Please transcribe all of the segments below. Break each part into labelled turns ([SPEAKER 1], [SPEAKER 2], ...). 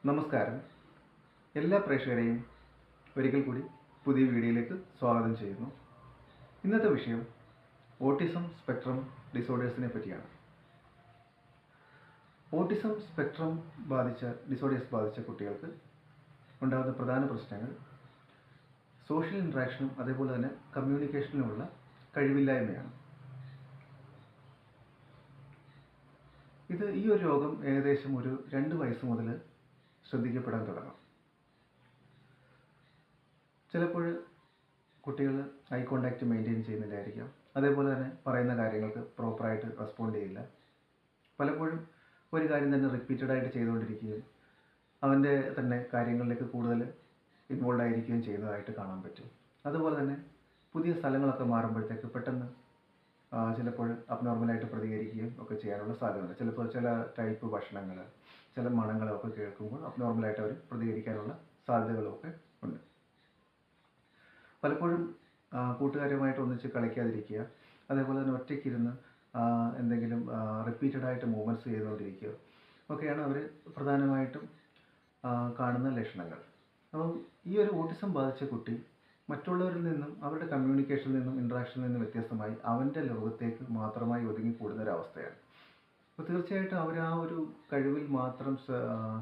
[SPEAKER 1] നമസ്കാരം. എല്ലാ പ്രേക്ഷകരെയും ഒരിക്കൽ കൂടി പുതിയ വീഡിയോയിലേക്ക് സ്വാഗതം ചെയ്യുന്നു. ഇന്നത്തെ വിഷയം ഓട്ടിസം സ്പെക്ട്രം ഡിസോർഡേഴ്സിനെ പറ്റിയാണ്. ഓട്ടിസം സ്പെക്ട്രം ഡിസോർഡേഴ്സ് ബാധിച്ച കുട്ടികൾക്ക് ഉണ്ടാകുന്ന പ്രധാന പ്രശ്നങ്ങൾ സോഷ്യൽ ഇൻട്രാക്ഷനും അതേപോലെ തന്നെ കമ്മ്യൂണിക്കേഷനിലുമുള്ള കഴിവില്ലായ്മയാണ്. ഈ ഒരു രോഗം ഏകദേശം ഒരു 2 വയസ്സ് മുതൽ ശ്രദ്ധിക്കപ്പെടാൻ തുടങ്ങും. ചിലപ്പോൾ കുട്ടികൾ ഐ കോണ്ടാക്റ്റ് മെയിൻറ്റെയിൻ ചെയ്യുന്നില്ലായിരിക്കാം. അതേപോലെ തന്നെ പറയുന്ന കാര്യങ്ങൾക്ക് പ്രോപ്പറായിട്ട് റെസ്പോണ്ട് ചെയ്യില്ല. പലപ്പോഴും ഒരു കാര്യം തന്നെ റിപ്പീറ്റഡായിട്ട് ചെയ്തുകൊണ്ടിരിക്കുകയും അവൻ്റെ തന്നെ കാര്യങ്ങളിലേക്ക് കൂടുതൽ ഇൻവോൾവ് ആയിരിക്കുകയും ചെയ്യുന്നതായിട്ട് കാണാൻ പറ്റും. അതുപോലെ തന്നെ പുതിയ സ്ഥലങ്ങളൊക്കെ മാറുമ്പോഴത്തേക്ക് പെട്ടെന്ന് ചിലപ്പോൾ അബ്നോർമലായിട്ട് പ്രതികരിക്കുകയും ഒക്കെ ചെയ്യാനുള്ള സാധ്യതയുണ്ട്. ചിലപ്പോൾ ചില ടൈപ്പ് ഭക്ഷണങ്ങൾ, ചില മണങ്ങളൊക്കെ കേൾക്കുമ്പോൾ അബ്നോർമലായിട്ട് അവർ പ്രതികരിക്കാനുള്ള സാധ്യതകളൊക്കെ ഉണ്ട്. പലപ്പോഴും കൂട്ടുകാരുമായിട്ട് ഒന്നിച്ച് കളിക്കാതിരിക്കുക, അതേപോലെ തന്നെ ഒറ്റയ്ക്കിരുന്ന് എന്തെങ്കിലും റിപ്പീറ്റഡായിട്ട് മൂവ്മെൻറ്റ്സ് ചെയ്തുകൊണ്ടിരിക്കുക ഒക്കെയാണ് അവർ പ്രധാനമായിട്ടും കാണുന്ന ലക്ഷണങ്ങൾ. അപ്പം ഈ ഒരു ഓട്ടിസം ബാധിച്ച കുട്ടി മറ്റുള്ളവരിൽ നിന്നും അവരുടെ കമ്മ്യൂണിക്കേഷനിൽ നിന്നും ഇൻട്രാക്ഷനിൽ നിന്നും വ്യത്യസ്തമായി അവൻ്റെ ലോകത്തേക്ക് മാത്രമായി ഒതുങ്ങിക്കൂടുന്ന ഒരവസ്ഥയാണ്. അപ്പോൾ തീർച്ചയായിട്ടും അവർ ആ ഒരു കഴിവിൽ മാത്രം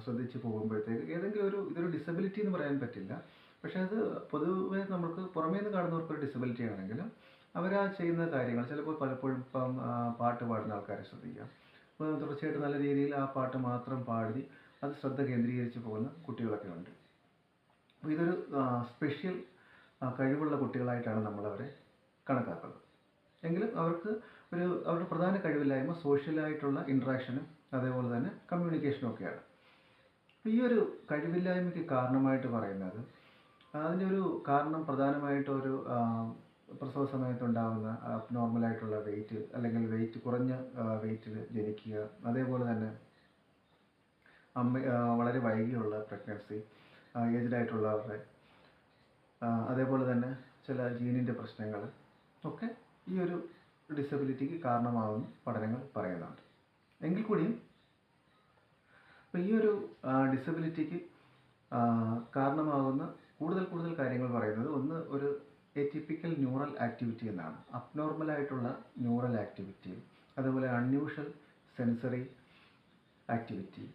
[SPEAKER 1] ശ്രദ്ധിച്ച് പോകുമ്പോഴത്തേക്ക് ഇതൊരു ഡിസബിലിറ്റി എന്ന് പറയാൻ പറ്റില്ല. പക്ഷേ അത് പൊതുവെ നമുക്ക് പുറമേ നിന്ന് കാണുന്നവർക്കൊരു ഡിസബിലിറ്റി ആണെങ്കിലും അവരാ ചെയ്യുന്ന കാര്യങ്ങൾ ചിലപ്പോൾ പലപ്പോഴും ഇപ്പം പാട്ട് പാടുന്ന ആൾക്കാരെ ശ്രദ്ധിക്കാം. അപ്പോൾ തീർച്ചയായിട്ടും നല്ല രീതിയിൽ ആ പാട്ട് മാത്രം പാടി അത് ശ്രദ്ധ കേന്ദ്രീകരിച്ച് പോകുന്ന കുട്ടികളൊക്കെ ഉണ്ട്. അപ്പോൾ ഇതൊരു സ്പെഷ്യൽ കഴിവുള്ള കുട്ടികളായിട്ടാണ് നമ്മളവരെ കണക്കാക്കുന്നത്. എങ്കിലും അവരുടെ പ്രധാന കഴിവില്ലായ്മ സോഷ്യലായിട്ടുള്ള ഇൻട്രാക്ഷനും അതേപോലെ തന്നെ കമ്മ്യൂണിക്കേഷനും ഒക്കെയാണ്. അപ്പോൾ ഈ ഒരു കഴിവില്ലായ്മയ്ക്ക് കാരണമായിട്ട് പറയുന്നത് അതിൻ്റെ ഒരു കാരണം പ്രധാനമായിട്ടൊരു പ്രസവ സമയത്തുണ്ടാകുന്ന അബ്നോർമലായിട്ടുള്ള വെയിറ്റ് അല്ലെങ്കിൽ വെയിറ്റ് കുറഞ്ഞ വെയിറ്റിൽ ജനിക്കുക, അതേപോലെ തന്നെ വളരെ വൈകിയുള്ള പ്രഗ്നൻസി, ഏജ്ഡായിട്ടുള്ളവരുടെ, അതേപോലെ തന്നെ ചില ജീനിൻ്റെ പ്രശ്നങ്ങൾ ഒക്കെ ഈ ഒരു ഡിസബിലിറ്റിക്ക് കാരണമാകുന്ന പഠനങ്ങൾ പറയുന്നുണ്ട്. എങ്കിൽ കൂടിയും ഇപ്പോൾ ഈ ഒരു ഡിസബിലിറ്റിക്ക് കാരണമാകുന്ന കൂടുതൽ കാര്യങ്ങൾ പറയുന്നത് ഒന്ന് ഒരു എറ്റിപ്പിക്കൽ ന്യൂറൽ ആക്ടിവിറ്റി എന്നാണ്. അബ്നോർമലായിട്ടുള്ള ന്യൂറൽ ആക്ടിവിറ്റി, അതുപോലെ unusual sensory activity,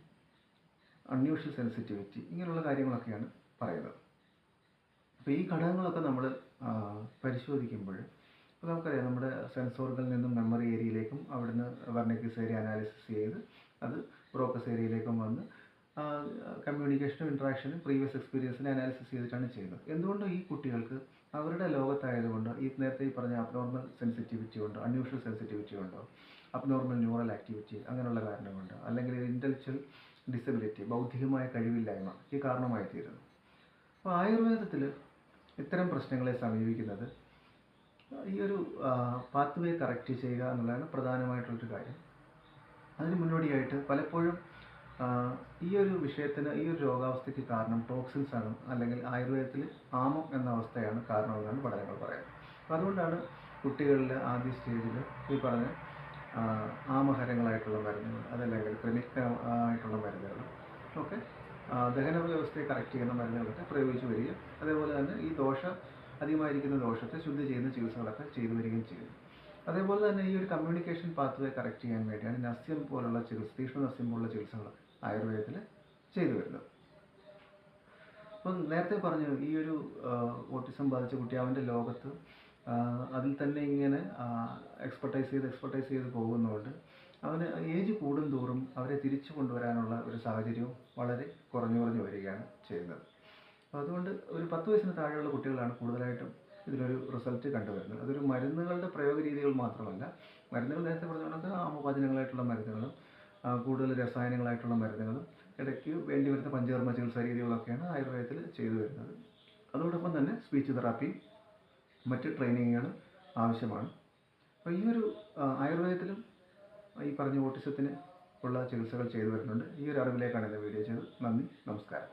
[SPEAKER 1] unusual sensitivity, ഇങ്ങനെയുള്ള കാര്യങ്ങളൊക്കെയാണ് പറയുന്നത്. അപ്പോൾ ഈ ഘടകങ്ങളൊക്കെ നമ്മൾ പരിശോധിക്കുമ്പോൾ ഇപ്പോൾ നമുക്കറിയാം നമ്മുടെ സെൻസോറുകളിൽ നിന്നും മെമ്മറി ഏരിയയിലേക്കും അവിടുന്ന് വെർണിക്കസ് ഏരിയ അനാലിസിസ് ചെയ്ത് അത് ബ്രോക്കസ് ഏരിയയിലേക്കും വന്ന് കമ്മ്യൂണിക്കേഷനും ഇൻട്രാക്ഷനും പ്രീവിയസ് എക്സ്പീരിയൻസിനെ അനാലിസിസ് ചെയ്തിട്ടാണ് ചെയ്യുന്നത്. എന്തുകൊണ്ടും ഈ കുട്ടികൾക്ക് അവരുടെ ലോകത്തായതുകൊണ്ട് നേരത്തെ ഈ പറഞ്ഞ അബ്നോർമൽ സെൻസിറ്റിവിറ്റി ഉണ്ടോ, അൺയൂഷ്വൽ സെൻസിറ്റിവിറ്റി ഉണ്ടോ, അബ്നോർമൽ ന്യൂറൽ ആക്ടിവിറ്റി, അങ്ങനെയുള്ള കാരണം കൊണ്ട്, അല്ലെങ്കിൽ ഇൻ്റലക്ച്വൽ ഡിസബിലിറ്റി, ബൗദ്ധികമായ കഴിവില്ലായ്മ ഈ കാരണമായി തീരുന്നു. അപ്പോൾ ആയുർവേദത്തിൽ ഇത്തരം പ്രശ്നങ്ങളെ സമീപിക്കുന്നത് ഈ ഒരു പാത്വേ കറക്റ്റ് ചെയ്യുക എന്നുള്ളതാണ് പ്രധാനമായിട്ടുള്ളൊരു കാര്യം. അതിന് മുന്നോടിയായിട്ട് പലപ്പോഴും ഈ ഒരു വിഷയത്തിന്, ഈ ഒരു രോഗാവസ്ഥയ്ക്ക് കാരണം ടോക്സിൻസ് ആണ്, അല്ലെങ്കിൽ ആയുർവേദത്തിൽ ആമം എന്ന അവസ്ഥയാണ് കാരണമെന്നാണ് പഠനങ്ങൾ പറയുന്നത്. അപ്പോൾ അതുകൊണ്ടാണ് കുട്ടികളിൽ ആദ്യ സ്റ്റേജിൽ ഈ പറഞ്ഞ ആമഹരങ്ങളായിട്ടുള്ള മരുന്നുകൾ, അതല്ലെങ്കിൽ ക്ലിനിക് ആയിട്ടുള്ള മരുന്നുകൾ ഒക്കെ ദഹന വ്യവസ്ഥയെ കറക്റ്റ് ചെയ്യുന്ന മരുന്നുകളൊക്കെ പ്രയോഗിച്ച് വരിക, അതേപോലെ തന്നെ ഈ അധികമായിരിക്കുന്ന ദോഷത്തെ ശുദ്ധി ചെയ്യുന്ന ചികിത്സകളൊക്കെ ചെയ്തു വരികയും ചെയ്യുന്നു. അതേപോലെ തന്നെ ഈ ഒരു കമ്മ്യൂണിക്കേഷൻ പാത്വേ കറക്റ്റ് ചെയ്യാൻ വേണ്ടിയാണ് നസ്യം പോലുള്ള തീക്ഷ്ണ നസ്യം പോലുള്ള ചികിത്സകൾ ആയുർവേദത്തിൽ ചെയ്തു വരുന്നത്. അപ്പം നേരത്തെ പറഞ്ഞു ഈ ഒരു ഓട്ടിസം ബാധിച്ച കുട്ടി അവൻ്റെ ലോകത്ത് അതിൽ തന്നെ ഇങ്ങനെ എക്സ്പെർട്ടൈസ് ചെയ്ത് പോകുന്നതുകൊണ്ട് അവന് ഏജ് കൂടും തോറും അവരെ തിരിച്ചു കൊണ്ടുവരാനുള്ള ഒരു സാഹചര്യവും വളരെ കുറഞ്ഞു വരികയാണ് ചെയ്യുന്നത്. അപ്പോൾ അതുകൊണ്ട് ഒരു 10 വയസ്സിന് താഴെയുള്ള കുട്ടികളാണ് കൂടുതലായിട്ടും ഇതിലൊരു റിസൾട്ട് കണ്ടുവരുന്നത്. അതൊരു മരുന്നുകളുടെ പ്രയോഗ രീതികൾ മാത്രമല്ല, മരുന്നുകൾ നേരത്തെ പറഞ്ഞുകൊണ്ട് ആമോപാചനങ്ങളായിട്ടുള്ള മരുന്നുകളും കൂടുതൽ രസായനങ്ങളായിട്ടുള്ള മരുന്നുകളും ഇടയ്ക്ക് വേണ്ടി വരുന്ന പഞ്ചകർമ്മ ചികിത്സാ രീതികളൊക്കെയാണ് ആയുർവേദത്തിൽ ചെയ്തു വരുന്നത്. അതോടൊപ്പം തന്നെ സ്പീച്ച് തെറാപ്പിയും മറ്റ് ട്രെയിനിങ്ങുകളും ആവശ്യമാണ്. അപ്പോൾ ഈ ഒരു ആയുർവേദത്തിലും ഈ പറഞ്ഞ ഓട്ടിസത്തിന് ഉള്ള ചികിത്സകൾ ചെയ്തു വരുന്നുണ്ട്. ഈ ഒരു അറിവിലേക്കാണ് ഇന്ന് വീഡിയോ ചെയ്തത്. നന്ദി, നമസ്കാരം.